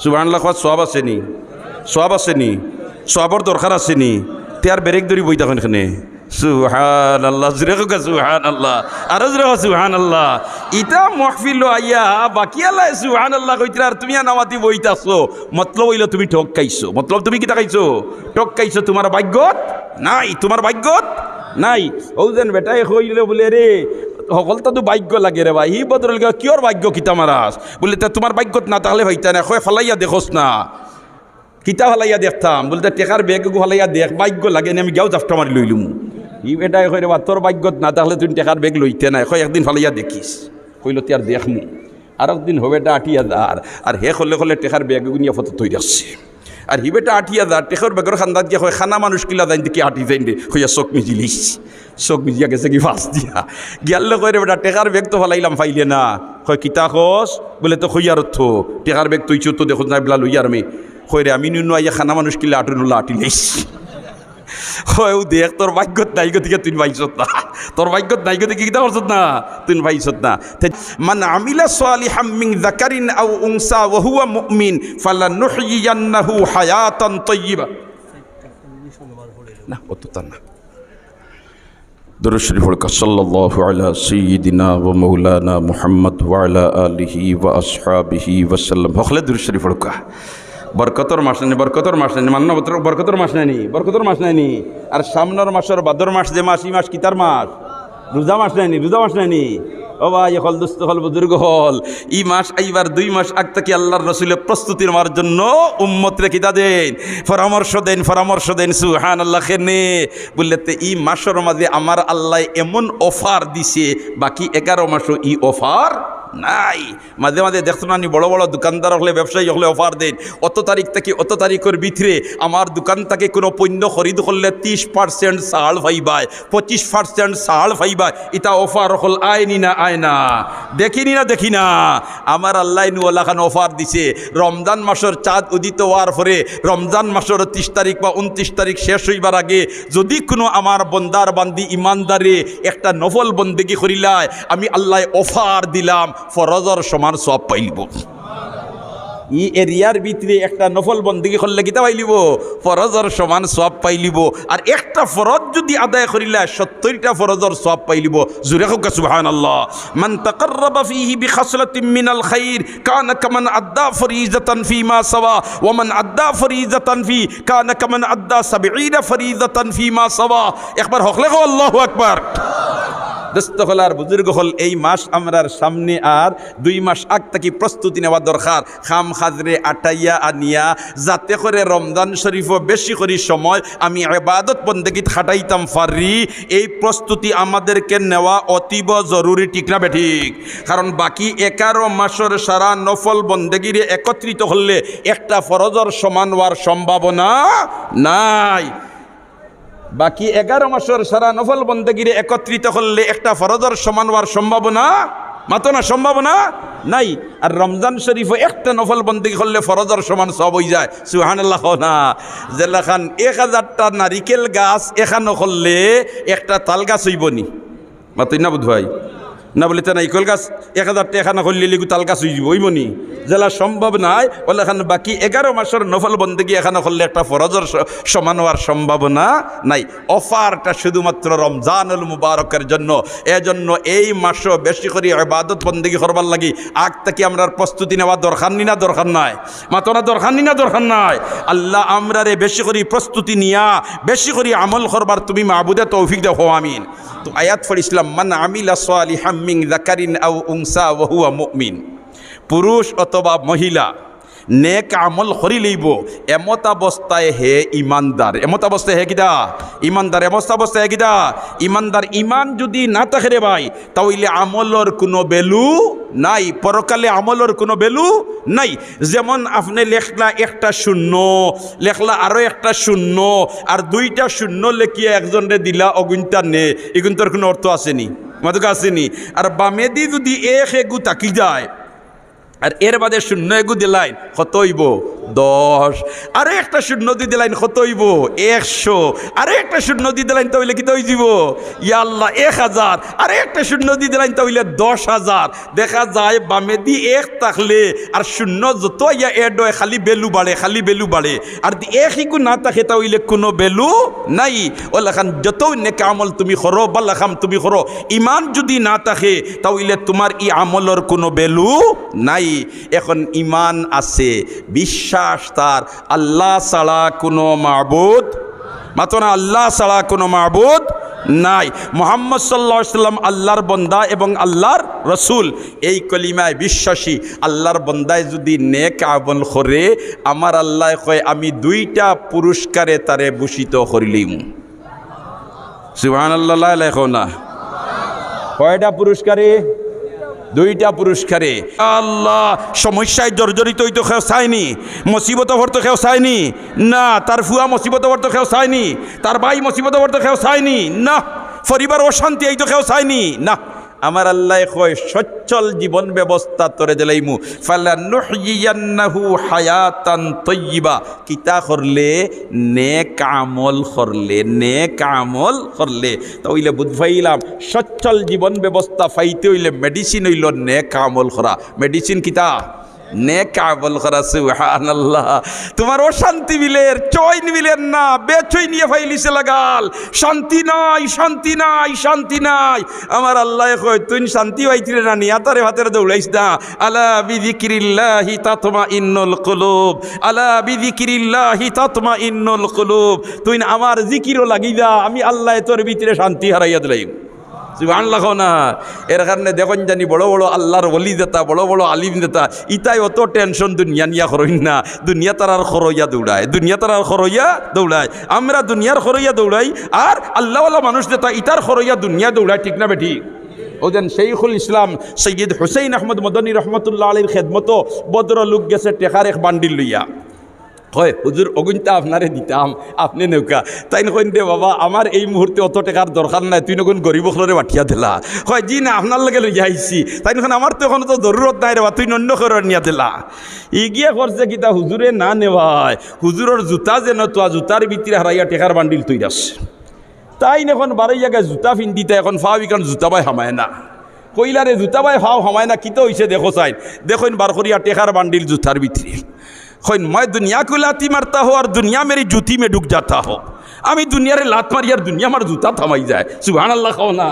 সুবহানাল্লাহ কওয়া সওয়াব আসেনি? সওয়াব আসেনি? সওয়াবর দরকার আসেনি? তে আর ব্রেক ধরি বই তখন এখানে সুবহানাল্লাহ জুরে হোক সুবহানাল্লাহ আরো জুরে হোক সুবহানাল্লাহ। ইটা মাহফিল আইয়া বাকি আল্লাহ সুবহানাল্লাহ কইতরা আর তুমি নামাতি বইতাছো, মতলব হইলো তুমি ঠক খাইছো। মতলব তুমি কিটা খাইছো? ঠক খাইছো। তোমার ভাগ্যত নাই, তোমার ভাগ্যত নাই। ও যেন বেটাই কইলে বলে রে সকলটা তো ভাগ্য লাগে রে ভাই, হি বদল কিয়র ভাগ্য কিতা মারাস বলে তা তোমার ভাগ্যত না তাহলে হইতা না, কয় ফালাইয়া দেখোস না। কিতা ফালাইয়া দেখতাম বলতে টেকার বেগ ফালাইয়া দেখ, ভাগ্য লাগে আমি গেও জাফটা মারি লইলুম। ই বেটাই কই রে বা তোর ভাগ্যত না তাহলে তুই টেকার বেগ লইতে নাই, কয় একদিন ফালাইয়া দেখিস। কইল তে আর দেখমু, আর একদিন হবে এটা ৮০০০ আর হে করলে করলে টেকার বেগ নিয়ে ফটো তৈরি আসছে। আর হি বেটা ৮০০০ টেকার বেগর খান্দাত গিয়া হয় খানা মানুষ কিলা যাই দেখি ৮ যাই দে হইয়া চোখ মিজিলিস, চোখ মিজিয়া গেছে কি ফাঁস দিয়া গিয়ালে কই রে বেটা টেকার বেগ তো ফালাইলাম ফাইলে না। কয় কিতা খস বলে তো হইয়ার থো টেকার বেগ তুই তো দেখো না বেলা লইয়ার আমি কই রে আমি নুনু আইয়া খানা মানুষ কিলা আটুনুলা আটিলেস। হয় ও দেখ তোর ভাগ্যত নাই গতিকে তুই পাইছত না, তোর ভাগ্যত নাই গতিকে কিতা করছত না, তুই পাইছত না। মান আমিলা সালিহাম মিন যাকারিন আও উনসা ওয়া হুয়া মুমিন ফালানুহয়িয়ান্নাহু হায়াতান তাইয়্যিবা। না অতটা না। দরুদ শরীফ পড়া সাল্লাল্লাহু আলা সাইয়্যিদিনা ওয়া মাওলানা মুহাম্মদ ওয়া আলা আলিহি ওয়া আসহাবিহি ওয়া সাল্লাম। হখলে দরুদ শরীফ পড়া বরকতর মাস নেই, বরকতর মাস নেই, মান্য বরকতর মাস নেয়নি, বরকতর মাস নেয়নি। আর সামনের মাসের ভাদর মাস যে মাস, এই মাস কিতার মাস? রোজা মাস নেয়নি, রোজা মাস নেয়নি। ও ভাই হল দুস্থ হল বুজুর্গ হল, এই মাস এইবার 2 মাস আগ থেকে আল্লাহর রসুলের প্রস্তুতি নেওয়ার জন্য উম্মতরে কিতা দেন, পরামর্শ দেন, পরামর্শ দেন। সুবহানাল্লাহ খেনে বললেতে এই মাসের মাঝে আমার আল্লাহ এমন অফার দিছে, বাকি 11 মাসও এই অফার নাই। মাঝে মাঝে দেখতো না বড় বড় দোকানদার হলে ব্যবসায়ী হলে অফার দেন, অত তারিখ থেকে অত তারিখের ভিতরে আমার দোকান থেকে কোনো পণ্য খরিদ করলে 30% ছাড় পাইবাই, 25% ছাড় পাইবাই। এটা অফার হল আয়নি না আয় না? দেখিনি না দেখি না? আমার আল্লাহ নুয়াল্লাহ খান অফার দিছে। রমজান মাসের চাঁদ উদিত হওয়ার পরে রমজান মাসের 30 তারিখ বা 29 তারিখ শেষ হইবার আগে যদি কোনো আমার বন্দার বান্দি ইমানদারে একটা নফল বন্দেগি করিলায়, আমি আল্লাহ অফার দিলাম ফরজর সমান সব পাইলিব। ই এরিয়ার ভিতরে একটা নফল বন্দেগি করলে কিতা পাইলিব? ফরজর সমান সব পাইলিব। আর একটা ফরজ যদি আদায় করিলা 70টা ফরজর সব পাইলিব। জুরে হোক সুবহানাল্লাহ। মান তাকাররাবা ফীহি বিখাসলাতিন মিনাল খাইর কানা কামান আদ্দা ফরিজাতান ফীমা সাওয়া ওয়া মান আদ্দা ফরিজাতান ফী কানা কামান আদ্দা 70 ফরিজাতান ফীমা সাওয়া। একবার হকলে কও আল্লাহু আকবার। দোস্ত হল আর বুজুর্গ হল, এই মাস আমরার সামনে আর 2 মাস আগ থেকে প্রস্তুতি নেওয়া দরকার। খাম খাজরে আটাইয়া আনিয়া যাতে করে রমজান শরীফও বেশি করে সময় আমি ইবাদত বন্দেগীত খাটাইতাম পারি, এই প্রস্তুতি আমাদেরকে নেওয়া অতীব জরুরি। ঠিক না বেঠিক? কারণ বাকি 11 মাসের সারা নফল বন্দেগীরে একত্রিত হলে একটা ফরজর সমান হওয়ার সম্ভাবনা নাই। বাকি 11 মাসের সারা নফল বন্দেগীরে একত্রিত করলে একটা ফরজর সমান হওয়ার সম্ভাবনা মাত্র না, সম্ভাবনা নাই। আর রমজান শরীফও একটা নফল বন্দেগী করলে ফরজর সমান সব হয়ে যায়। সুবহানাল্লাহ না? জেলাখান 1000টা নারিকেল গাছ এখানো করলে একটা তাল গাছ হইবনি মাত্র না বুধ ভাই না? বলে তো না ইকল গাছ 1000টা এখানে করলে লিগু তাল গাছ হইব হইবনি? জেলা সম্ভব নাই বলে এখন বাকি 11 মাসের নফল বন্দেগী এখানে করলে একটা ফরজর সমান হওয়ার সম্ভাবনা নাই। অফারটা শুধুমাত্র রমজানুল মুবারকের জন্য। এজন্য এই মাসও বেশি করে ইবাদত বন্দেগী করবার লাগি আগ থেকে আমরা প্রস্তুতি নেওয়া দরকার নি না দরকার নাই? মাত্র না দরকার নি না দরকার নাই? আল্লাহ আমরারে বেশি করে প্রস্তুতি নিয়া বেশি করে আমল করবার তুমি মাবুদে তৌফিক দাও, আমিন। তো আয়াত পড়িছিলাম, মান আমিলা সালিহাম মিন যাকারিন আও উনসা ওয়া হুয়া মুমিন। পুরুষ অথবা মহিলা নেক আমল করি লইব এমত অবস্থায় হে ইমানদার। এমত অবস্থায় হে কিটা? ইমানদার। এমত অবস্থায় হে কিটা? ইমানদার। ইমান যদি না থাকে রে ভাই, তাহলে আমলর কোনো ভ্যালু নাই, পরকালে আমলর কোনো ভ্যালু নাই। যেমন আপনি লেখলা একটা শূন্য, লেখলা আরও একটা শূন্য, আর 2টা শূন্য লেখিয়ে একজনরে দিলা অগুনটা নে, এগুনটার কোনো অর্থ আসেনি? মাদুকা আসেনি? আর বামেদি যদি 1 এগু তাকি যায় আর এর বাদে 0 এগু দিলাই কত হইব? 10, আরে একটা শূন্য দিয়ে দিলাইন কত হইব 100, আরে একটা শূন্য দিয়ে দিলাইন তাহলে কি হয়ে যাব ইয়া আল্লাহ 1000, আরে একটা শূন্য দিয়ে দিলাইন তাহলে 10,000। দেখা যায় বামে দি 1 থাকলে আর শূন্য যত ইয়া এড হয় খালি বেলু বাড়ে, খালি বেলু বাড়ে। আর দি 1 না থাকে তাহলে কোনো বেলু নাই। ওলাখান যত নেক আমল তুমি করো বাল্লাখাম তুমি করো, ইমান যদি না থাকে তাহলে তোমার এই আমলের কোনো বেলু নাই। এখন ইমান আছে, বিশ্বাস তার আল্লাহ ছাড়া কোনো মাবুদ, মাত্র না আল্লাহ ছাড়া কোনো মাবুদ নাই, মুহাম্মদ সাল্লাল্লাহু আলাইহি সাল্লাম আল্লাহর বান্দা এবং আল্লাহর রসুল, এই কলিমায় বিশ্বাসী। আল্লাহর বান্দায় যদি নেক আমল করে আমার আল্লাহ কয় আমি 2টা পুরস্কারে তারে ভূষিত করিলিম। সুবহানাল্লাহ, লেখো না কয়টা পুরস্কারে? 2টা পুরস্কারে। আল্লাহ সমস্যায় জর্জরিত হইতো কেউ চায়নি, মুসিবত ভরতো কেউ চায়নি না, তার ফুয়া মুসিবত ভরতো কেউ চায়নি, তার ভাই মুসিবত ভরতো কেউ চায়নি না, পরিবার অশান্তি এই তো কেউ চায়নি না। আমার আল্লাহ কয় সচ্ছল জীবন ব্যবস্থা তরে দিলাইমু, ফালানুহয়িয়ান্নাহু হায়াতান তাইয়্যিবা। কিতা করলে? নেক আমল করলে, নেক আমল করলে। তাইলে বুঝ পাইলাম সচ্ছল জীবন ব্যবস্থা পাইতে হইলে মেডিসিন হইল নেক আমল করা। মেডিসিন কিতা? নেক আমল করা। সুবহানাল্লাহ। তোমার অশান্তি মিলের চৈন মিলেন না, বেচই নিয়ে ফাইলিছে লাগাল, শান্তি নাই, শান্তি নাই, শান্তি নাই। আমার আল্লাহ কয় তুই শান্তি পাইছিলে না, নিয়াতারে হাতের দৌড়াইস না। আলা বিযিকরিল্লাহি তাতমাইন্নুল কুলুব, আলা বিযিকরিল্লাহি তাতমাইন্নুল কুলুব। তুই আমার জিকিরও লাগি যা, আমি আল্লাহ তোর ভিতরে শান্তি হারাইয়া দিলাম। সুবহানাল্লাহ না। এর কারণে দেখুন জানি বড় বড় আল্লাহর ওলি দেতা, বড় বড় আলিম দেতা, ইতাই অত টেনশন দুনিয়া নিয়া করইন না। দুনিয়া তারার খরইয়া দৌড়ায়, দুনিয়া তারার খরইয়া দৌড়ায়। আমরা দুনিয়ার খরইয়া দৌড়াই, আর আল্লাহওয়ালা মানুষ দেতা ইতার খরইয়া দুনিয়া দৌড়ায়। ঠিক না বেঠি? ওজন শৈখুল ইসলাম সৈয়দ হুসাইন আহমদ মদনী রহমতুল্লাহ আলীর খেদমত বদর লোক গেছে টেকার এক বান্ডিল লইয়া। হয় হুজুর অগুনটা আপনারে দিতাম, আপনি নৌকা। তাই নকইন দে বাবা আমার এই মুহূর্তে অত টাকার দরকার নাই, তুই নকুন গরিব খলরে বাঠিয়া দিলা। হয় জি না আপনার লগে লইয়া আইছি, তাই নখন আমার তো এখন তো জরুরত নাই রে বা, তুই অন্য খরর নিয়া দিলা। ইগিয়া করছে কিতা হুজুরে না নেওয়ায়, হুজুরের জুতা যেন তো জুতার ভিতরে হারাইয়া টেকার বান্ডিল তৈরি আছে। তাই এখন বারো জায়গায় জুতা ফিন্দিতে এখন ফাওয়াই কারণ জুতা বাই হামায় না। কইলারে জুতা বাই ফাও হামায় না, কিতো হয়েছে দেখো চাই, দেখুন বার করিয়া টেকার বান্ডিল জুতার ভিতরে। खैन मैं दुनिया को लाती मारता हो और दुनिया मेरी जूती में डूब जाता हो। আমি দুনিয়ারে লাত মারি আর দুনিয়া আমার জুতা থামাই যায়। সুবহানাল্লাহ কও না।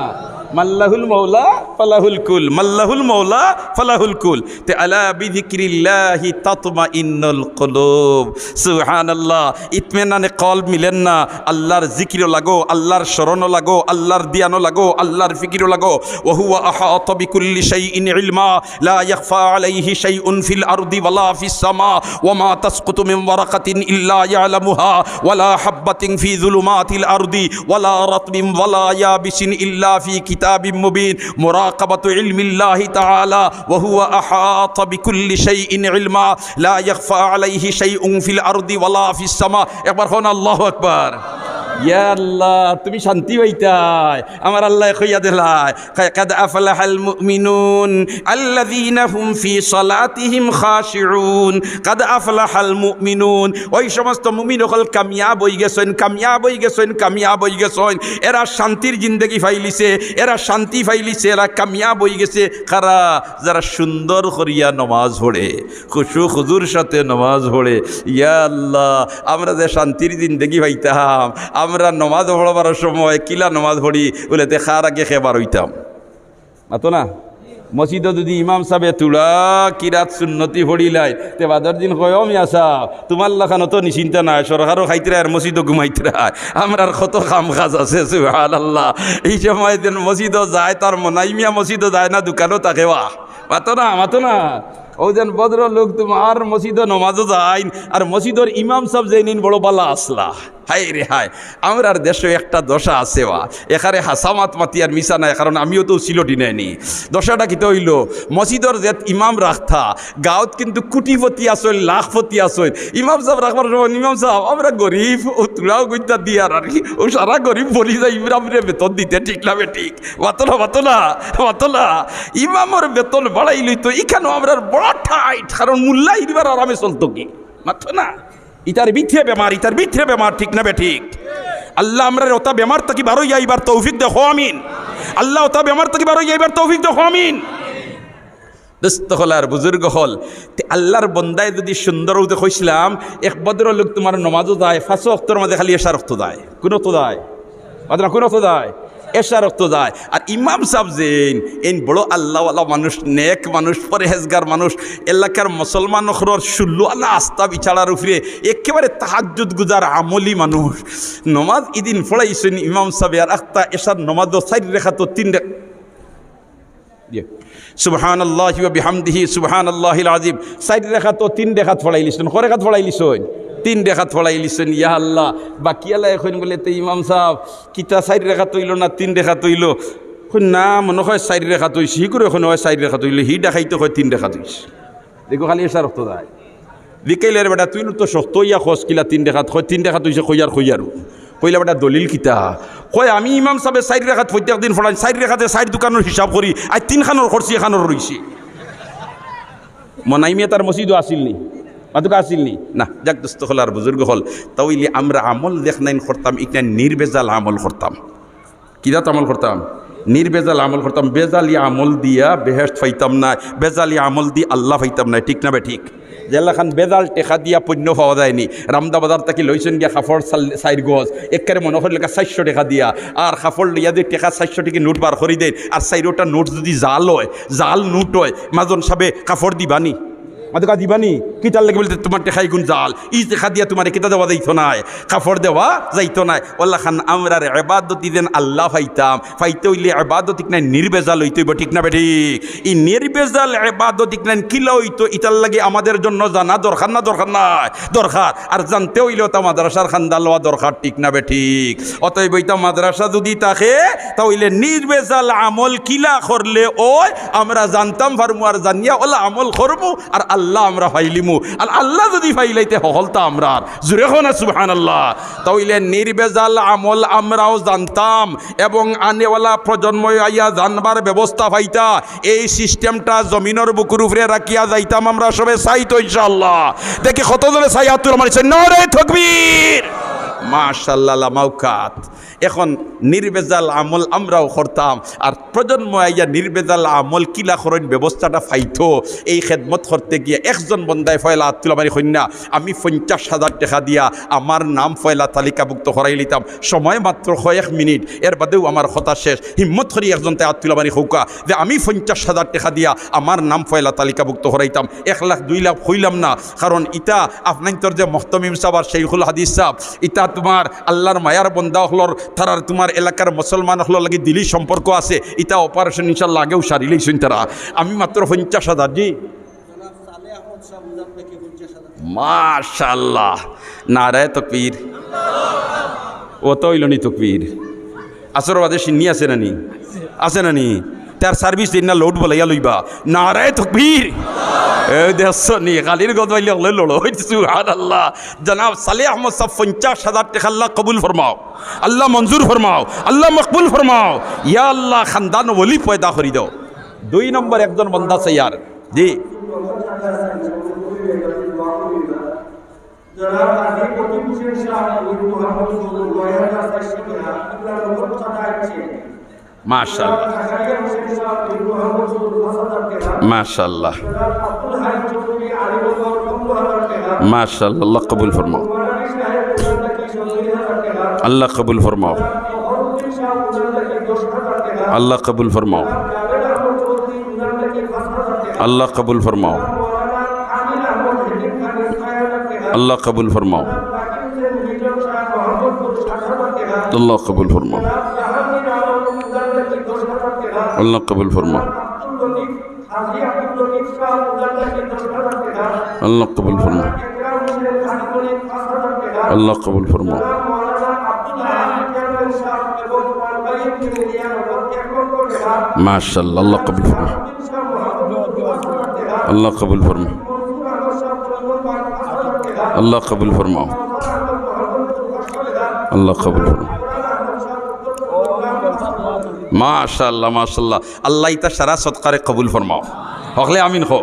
মাল্লাহুল মৌলা ফালাহুল কুল, মাল্লাহুল মৌলা ফালাহুল কুল। তে আলা বিযিকরিল্লাহি তাতমাইন্নুল কুলুব। সুবহানাল্লাহ। ইতমিনানে কলব মিলেন না, আল্লাহর জিকির লাগো, আল্লাহর শরণ লাগো, আল্লাহর দিয়ানো লাগো, আল্লাহর ফিকির লাগো। ওয়া হুয়া আহাতা বিকুল্লি শাইইন ইলমা লা ইয়াখফা আলাইহি শাইউন ফিল আরদি ওয়ালা ফিস সামা ওয়া মা তাসকুতু মিন ওয়ারাকাতিন ইল্লা ইয়ালামুহা ওয়ালা হাববাতিন ফি যুলুমাতিল আরদি ওয়ালা রাতবিন ওয়ালা ইয়াবিসিন ইল্লা ফি কিতাবিম মুবিন। মুরাকাবাতু ইলমিল্লাহি তাআলা ওয়া হুয়া আহাতা বিকুল্লি শাইইন ইলমা লা ইয়াখফা আলাইহি শাইউন ফিল আরদি ওয়ালা ফিস সামা। একবার হন আল্লাহু আকবার। ইয়া আল্লাহ তুমি শান্তি পাইতাই, আমার আল্লাহ কইয়া দিলাই কাদ আফলাহাল মুমিনুন আল্লাযীনা হুম ফি সালাতিহিম খাশিউন। কাদ আফলাহাল মুমিনুন, ওই সমস্ত মুমিন হল কামিয়াব হই গেছেন, কামিয়াব হই গেছেন, কামিয়াব হই গেছেন। এরা শান্তির জিন্দেগি ফাইলিছে, এরা শান্তি ফাইলিছে, এরা কামিয়াব হই গেছে। কারা? যারা সুন্দর করিয়া নমাজ পড়ে, খুশু খুজুর সাথে নমাজ পড়ে। ইয়া আল্লাহ আমরা যে শান্তির জিন্দেগি পাইতাম, আমরা নমাজ পড়বার সময় কিলা নমাজ পড়ি বলে দেখার আগে খেবার হইতাম মাতো না। মসজিদ যদি ইমাম সাহেব তুলা কিরাত সুন্নতি পড়িলাই তে বাদর দিন কয় ও মিয়া সাহেব তোমার লাখানো তো নিশ্চিন্তা নাই, সরকারও খাইতে আর মসজিদও ঘুমাইতে রায়, আমরা কত কাম কাজ আছে। সুবহানাল্লাহ। এই সময় দিন মসজিদও যায়, তার মনাই মিয়া মসজিদও যায় না, দোকানও থাকে। ওয়া মাতো না, মাতো না। ও যেন ভদ্র লোক তোমার মসজিদও নমাজও যায় আর মসজিদর ইমাম সাহেব যে নিন বড় বালা আসলা। হাই রে হাই, আমরার দেশে একটা দশা আছে ওয়া, এখানে হাসামাত মাতি আর মিশা নাই, কারণ আমিও তো সিলটি নেয়নি। দশাটা কিতে হইল, মসজিদর যে ইমাম রাখতা গাঁৱত কিন্তু কোটিপতি আসল, লাখপতি আসল। ইমাম সাহেব রাখবার সময় ইমাম সাহেব আমরা গরিব, ও তোরাও গইতা দিয়ে আর কি, ও সারা গরিব বলি যায় ইমরামরে বেতন দিতে। ঠিক না ঠিক? বাতলা বাতলা বাতলা। ইমামর বেতন বাড়াই লইতো, এখানেও আমরা বড় ঠাইট, কারণ মোল্লা ইরবার আরামে চলতো কি মাত্র না ইতার ভিতরে বেমার ঠিক না বে ঠিক আল্লাহ আমরা ওটা বেমার থেকে বারো যাইবার তৌফিক দেখো আমিন আল্লাহ ওটা বেমার থেকে বারো যাইবার তৌফিক দেখো আমিন দোস্ত হল আর বুজুর্গ হল আল্লাহর বন্দায় যদি সুন্দর দেখছিলাম এক ভদ্র লোক তোমার নমাজও যায় 5 ওয়াক্তের মাঝে খালি এশা রক্ত যায় কোন তো যায় কোন তো যায় এশা রক্ত যায় আর ইমাম সাহেব যেন এই বড় আল্লাহওয়ালা মানুষ নেক মানুষ পরহেজগার মানুষ এলাকার মুসলমান হরর শুল্লু আল্লাহ আস্থা বিচারার উপরে একেবারে তাহাজ্জুদ গুজার আমলি মানুষ নমাজ ইদিন পড়াইছেন ইমাম সাহেব আর আখতা এশার নমাজও 4 রেখা তো 3 রেখা সুবহানাল্লাহি ওয়া বিহামদিহি সুবহানাল্লাহিল আযীম 4 রেখা তো 3 রেখাত পড়াইলিছেন কয় রেখাত পড়াইলিছেন 3 রেখাত পড়াইলিছেন ইয়া আল্লাহ বাকি আল্লাহ এখন বলে তো ইমাম সাহেব কিতা 4 রেখাত হইল না 3 রেখাত হইল না মনে হয় 4 রেখাত হইছে হি করে এখন হয় 4 রেখাত হইল হি দেখাইতে হয় 3 রেখাত হইছে দেখো খালি এসা রক্ত যায় বিকেলের বেটা তুই তো শক্ত ইয়া খোঁজ কিলা 3 রেখাত হয় 3 রেখাত হইছে খইয়ারু কইলা বেটা দলিল কিতা কয় আমি ইমাম সাহেব 4 রেখাত প্রত্যেক দিন পড়াই 4 রেখাতে 4 দোকানের হিসাব করি আর 3 খানোর খরচি এখানোর রইছে মনাইমিয়া তার মসজিদও আসিলনি মাতুকা আসিলনি না যাক দোস্ত হল আর বুজুর্গ হল তাইলে আমরা আমল দেখনাইন করতাম এটা নির্বেজাল আমল করতাম কিদাত আমল করতাম নির্বেজাল আমল করতাম বেজালি আমল দিয়া বেহেশত পাইতাম না বেজালি আমল দিয়ে আল্লাহ পাইতাম না ঠিক না বে ঠিক জেলাখান বেজাল টেকা দিয়া পণ্য পাওয়া যায়নি রামদা বাজার থেকে লইছেন গিয়া কাপড় 4 গজ একেবারে মনে হল 400 টাকা দিয়া আর কাপড় লইয়া দিয়ে টেকা 400 টাকা নোট বার করে দেন আর 4টা নোট যদি জাল হয় জাল নোট হয় মাজন সাবে কাপড় দিবানি মাদকা দিবানি কিতার লাগে বলতে তোমার টেকাই গুণ জাল ই টেকা দিয়া তোমার কিতা দেওয়া যাইতো নাই কাপড় দেওয়া যাইতো নাই ওল্লা খান আমরার ইবাদত দেন আল্লাহ পাইতাম পাইতে হইলে ইবাদত ঠিক নাই নির্বেজাল হইতে হইব ঠিক না বে ঠিক এই নির্বেজাল ইবাদত ঠিক নাই কিলা হইতো ইতার লাগে আমাদের জন্য জানা দরকার না দরকার নাই দরকার আর জানতে হইলেও তা মাদ্রাসার খান্দা লওয়া দরকার ঠিক না বে ঠিক অতএব এইটা মাদ্রাসা যদি থাকে তাহলে নির্বেজাল আমল কিলা করলে ওই আমরা জানতাম পারমু আর জানিয়া ওলা আমল করবো আর আল্লাহ আমরা ফাইলিমু আর আল্লাহ যদি ফাইলাইতে হলতা আমরা জুরে না সুবহানাল্লাহ তাইলে নির্বেজাল আমল আমরাও জানতাম এবং আনেওয়ালা প্রজন্ম আইয়া জানবার ব্যবস্থা পাইতা এই সিস্টেমটা জমিনের বুকুর উপরে রাখিয়া যাইতাম আমরা সবে চাইতো ইনশাআল্লাহ দেখি কতজনে চাই আতুর মারিছে নারে তাকবীর মাশাআল্লাহ লামাউকাত এখন নির্বেজাল আমল আমরাও করতাম আর প্রজন্ম আইয়া নির্বেজাল আমল কিলা করেন ব্যবস্থাটা ফাইতো এই খেদমত করতে গিয়ে একজন বন্দায় ফয়লা আতুল আমারি কন্যা আমি 50,000 টাকা দিয়া আমার নাম ফয়লা তালিকাভুক্ত করাই লিতাম সময় মাত্র 1 মিনিট এর বাদেও আমার কথা শেষ হিম্মত করি একজন তাই আতুল আমারি হৌকা যে আমি 50,000 টাকা দিয়া আমার নাম ফয়লা তালিকাভুক্ত করাইতাম 1 লাখ 2 লাখ হইলাম না কারণ ইটা আপনার যে মুহতামিম সাহেব আর শেখুল হাদিস সাহেব ইটা তোমার আল্লাহর মায়ার বন্দা হলর তারার তোমার এলাকার মুসলমান হলো লাগে দিলি সম্পর্ক আছে এটা অপারেশন ইনশাল্লাহ আগেও সারিলেই শুন তারা আমি মাত্র 50,000 জি মাশাআল্লাহ নারায়ে তাকবীর ও তো হইল নি তাকবীর আসরবাদে সিন্নি আছে নানি তার সার্ভিস দিন না লোড বলাইয়া লইবা নারায়ে তাকবীর দেখছনি গালির গদবাইলে হলে লড়ো সুবহানাল্লাহ জনাব সালেহ আহমদ সাহেব 50,000 টাকা আল্লাহ কবুল ফরমাও আল্লাহ মঞ্জুর ফরমাও আল্লাহ মকবুল ফরমাও ইয়া আল্লাহ খানদান ওলি পয়দা করি দাও 2 নম্বর একজন বান্দা সাইয়ার জি জনাব আজি প্রতিম হোসেন সাহেব মুহাম্মদ মাশাআল্লাহ মাশাআল্লাহ মাশাআল্লাহ আল্লাহ কবুল ফরমাও আল্লাহ কবুল ফরমাও আল্লাহ কবুল ফরমাও আল্লাহ কবুল ফরমাও আল্লাহ কবুল ফরমাও আল্লাহ কবুল ফরমাও আল্লাহ কবুল ফরমাও আল্লাহ কবুল ফরমাও আল্লাহ কবুল ফরমাও মাশাআল্লাহ আল্লাহ কবুল ফরমাও আল্লাহ কবুল ফরমাও আল্লাহ কবুল ফরমাও আল্লাহ কবুল ফরমাও মাশাআল্লাহ মাশাআল্লাহ আল্লাহ ইতা সারা সৎকারে কবুল ফরমাও হকলে আমিন হো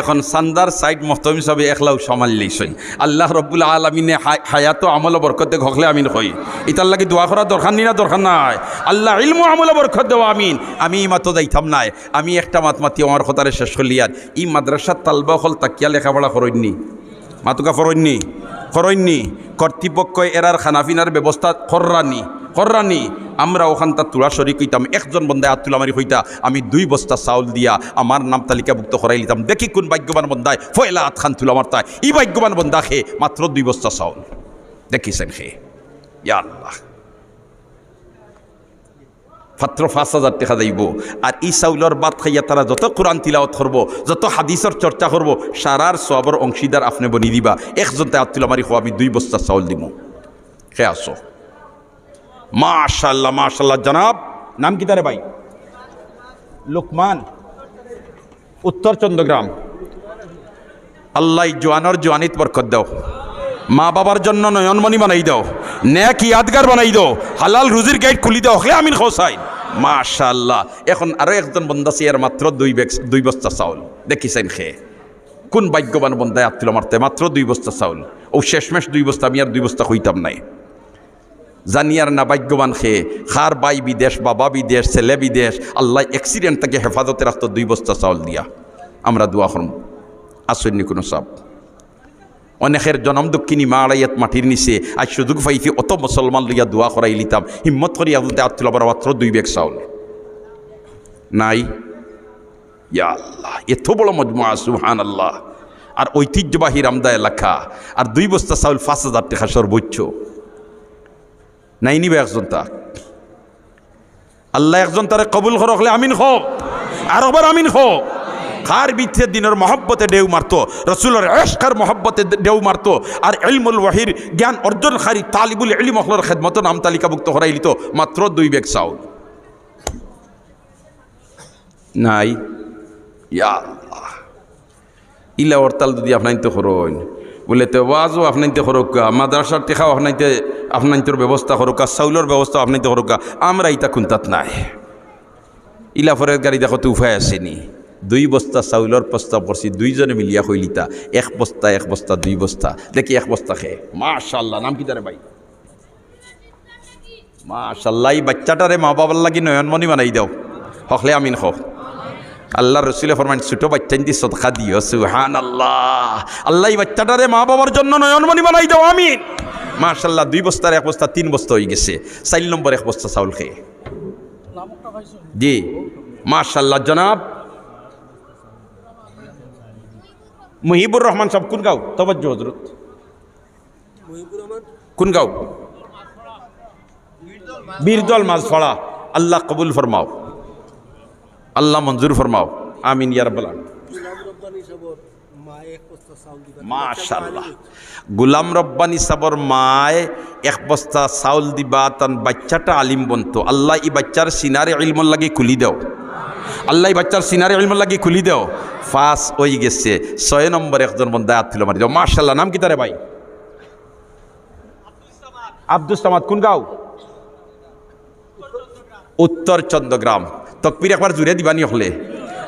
এখন সান্দার সাইড মহতম সবে একলাও সামাল লইছই আল্লাহ রব্বুল আলমিনে হায়াত আমল বরকতে ঘকলে আমিন কই ইতার লাগে দোয়া করা দরকার নি না দরকার নাই আল্লাহ ইলম আমল বরকত দেওয়া আমিন আমি মাতো যাইতাম নাই আমি একটা মাতি আমার কথারে শেষ করলি আর ই মাদ্রাসার তালবা হল তাকিয়া লেখাপড়া করইনি মাতুকা করইনি কর্তৃপক্ষ এরার খানাফিনার ব্যবস্থা কররানি আমরা ওখানটা তুলা শরিক হইতাম একজন বন্দায় আতুলা মারি হইতা আমি 2 বস্তা চাউল দিয়া আমার নাম তালিকাভুক্ত করাই লিতাম দেখি কোন ভাগ্যবান বন্দায় ফয়লা আত খান তুলা মারতায় ই ভাগ্যবান বন্দা খে মাত্র 2 বস্তা চাউল দেখিছেন খে ইয়া আল্লাহ মাত্র 5,000 টাকা যাইব আর এই চাউলের বাদ খাইয়া তারা যত কোরআন তিলাওয়াত করবো যত হাদিসের চর্চা করবো সারার সবর অংশীদার আপনি বনি দিবা একজন তাই আতুলা মারি আমি 2 বস্তা চাউল দিব খে আসো মাশাআল্লাহ মাশাআল্লাহ জনাব নাম কি তারে ভাই লোকমান উত্তর চন্দ্রগ্রাম আল্লাহ জোয়ানোর জোয়ানিত বরকত দাও মা বাবার জন্য নয়নমণি বানাই দাও নেক ইয়াদগার বানাই দাও হালাল রুজির গেট খুলি দাও হে আমিন হোসাই মাশাআল্লাহ এখন আরো একজন বন্দা এর মাত্র 2 বস্তা চাউল দেখিছেন খে কোন ভাগ্যবান বন্দায় আত্মীয় মারতে মাত্র 2 বস্তা চাউল ও শেষমেশ 2 বস্তা আমি আর 2 বস্তা হইতাম নাই জানিয়ার না ভাগ্যবান খেয়ে খার বাই বিদেশ বাবা বিদেশ ছেলে বিদেশ আল্লাহ অ্যাক্সিডেন্ট থেকে হেফাজতে রাখতো 2 বস্তা চাউল দিয়া আমরা দোয়া করব আসেননি কোনো সাপ অনেকের জনম দক্ষিণী মা আড়াইয়াত মাটির নিচে আজ সুযোগ পাইছি অত মুসলমান লইয়া দোয়া করাই লিতাম হিম্মত করিয়া বলতে আত্মীয় আবার মাত্র 2 ব্যাগ চাউল নাই ইয়া আল্লাহ এত বড় মজমুআ সুবহানাল্লাহ আর ঐতিহ্যবাহী রামদা এলাকা আর 2 বস্তা চাউল 5,000 টাকা সর্বোচ্চ নাই নিবে একজন তা আল্লাহ একজন তারে কবুল করলে আমিন হোক আর একবার আমিন হোক খার বিথে দিনের মহব্বতে ঢেউ মারতো রসুলের এশকার মহব্বতে ঢেউ মারতো আর ইলমুল ওয়াহির জ্ঞান অর্জনকারী তালিবুল ইলম হলর খেদমত নাম তালিকাভুক্ত করাইলিত মাত্র 2 ব্যাগ চাউল নাই ইয়া আল্লাহ ইলা অর্তাল যদি আপনাইতে করইন বলে তো ওয়াজও আপনাইতে করুকা মাদ্রাসার টেকাও আপনাইতের ব্যবস্থা করুকা চাউলের ব্যবস্থা আপনাইতে করুকা আমরা ইটা খুনতাত নাই ইলাফরের গাড়ি দেখো তো উপায় আসেনি 2 বস্তা চাউলের প্রস্তাব করছি 2 জনে মিলিয়া কইলিতা 1 বস্তা 2 বস্তা দেখি 1 বস্তা খেয়ে মাশাআল্লাহ নাম কি তারে ভাই মাশাআল্লাহ এই বাচ্চাটারে মা বাবার লাগি নয়নমণি বানাই দাও হকলে আমিন হোক আল্লাহ রসুলে ফরমান ছোট বাচ্চা দিয়ে সদকা দিও সুবহানাল্লাহ আল্লাহ এই বাচ্চাটারে মা বাবার জন্য নয়নমণি বানাই দাও আমিন মাশাআল্লাহ 2 বস্তার 1 বস্তা 3 বস্তা হয়ে গেছে 4 নম্বর 1 বস্তা চাউল খেয়ে জি মাশাআল্লাহ জনাব মুহিবুর রহমান সাহেব কোন গাঁও তবজ্জো হযরত কোন গাঁও বীরদল মাঝফড়া আল্লাহ কবুল ফরমাও আল্লাহ মঞ্জুর ফরমাও আমিন ইয়া রাব্বাল আলামিন মাশাআল্লাহ গোলাম রব্বানি সাবর মায় 1 বস্তা চাউল দিবা তান বাচ্চাটা আলিম বনতো আল্লাহ এই বাচ্চার সিনারে ইলমর লাগি খুলি দাও আল্লাহ এই বাচ্চার সিনারে ইলমর লাগি খুলি দাও 5 হয়ে গেছে 6 নম্বর একজন বন্দা আত্মীয় মারি দাও মাশাআল্লাহ নাম কি তারে ভাই আব্দুস সামাদ কোন গাঁও উত্তর চন্দ্রগ্রাম তকবীর একবার জুড়ে দিবানি হলে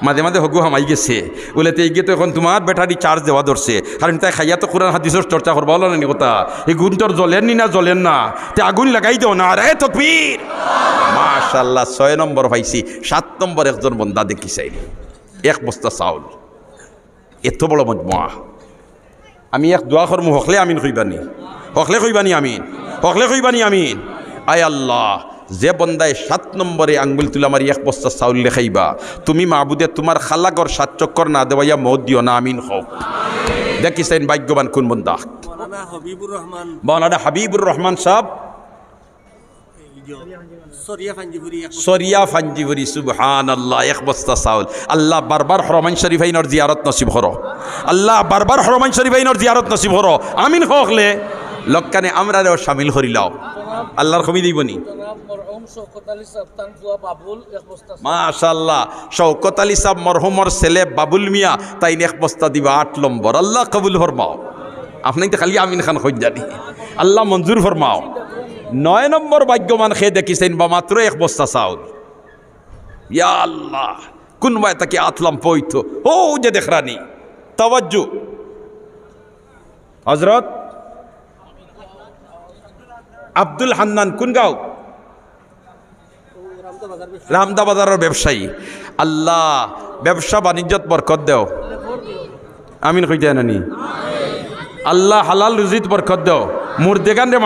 মাঝে মাঝে হগু হামাই গেছে বলে তো এগিয়ে তো এখন তোমার ব্যাটারি চার্জ দেওয়া ধরছে কারণ তাই খাইয়া তো কোরআন হাদিসের চর্চা করবো বলো না কথা এই গুণ তোর জ্বলেন নি না জ্বলেন না তে আগুন লাগাই দেও না রে তকবীর মাশাআল্লাহ 6 নম্বর পাইছি 7 নম্বর একজন বন্দা দেখি চাই 1 বস্তা চাউল এত বড় মজমুআ আমি এক দোয়া করমু হকলে আমিন কইবানি আমিন আয় আল্লাহ যে বন্দায় 7 নম্বরে আঙ্গুল তুলা মারি 1 বস্তা চাউল লেখাইবা তুমি মাহবুদে তোমার খালাগর 7 চক্কর না দেওয়াইয়া মত দিও না আমিন হোক দেখিছেন ভাগ্যবান কোন বন্দা মাওলানা হাবিবুর রহমান সাহেব সরিয়া ফাঞ্জিপুরি সুবহানাল্লাহ 1 বস্তা চাউল আল্লাহ বারবার হরমাইন শরীফ আইনর জিয়ারত নসিব করো আল্লাহ বারবার হরমাইন শরীফ আইনর জিয়ারত নসিব করো আমিন হকলে লক্কানে আমরারেও শামিল করিলাও আল্লাহর কমি দিবনি মাশাআল্লাহ শওকত আলী সাহেব মরহুমর ছেলে বাবুল মিয়া তাই 1 বস্তা দিবা 8 নম্বর আল্লাহ কবুল ফরমাও আপনি তো খালি আমিন খান কই জানি আল্লাহ মঞ্জুর ফরমাও 9 নম্বর ভাগ্যবান খেয়ে দেখিছেন বা মাত্র 1 বস্তা চাউল ইয়া আল্লাহ কোন ভাই তাকে আতলাম পইতো ও যে দেখরানি তাওয়াজ্জু হযরত আব্দুল হান্নান কোন গাঁও রামদা বাজারের ব্যবসায়ী আল্লাহ ব্যবসা বাণিজ্যত বরকত দেও আমিন কই দেয় নানি আল্লাহ হালাল রুজিত বরকত দেও মুর্দেগান রে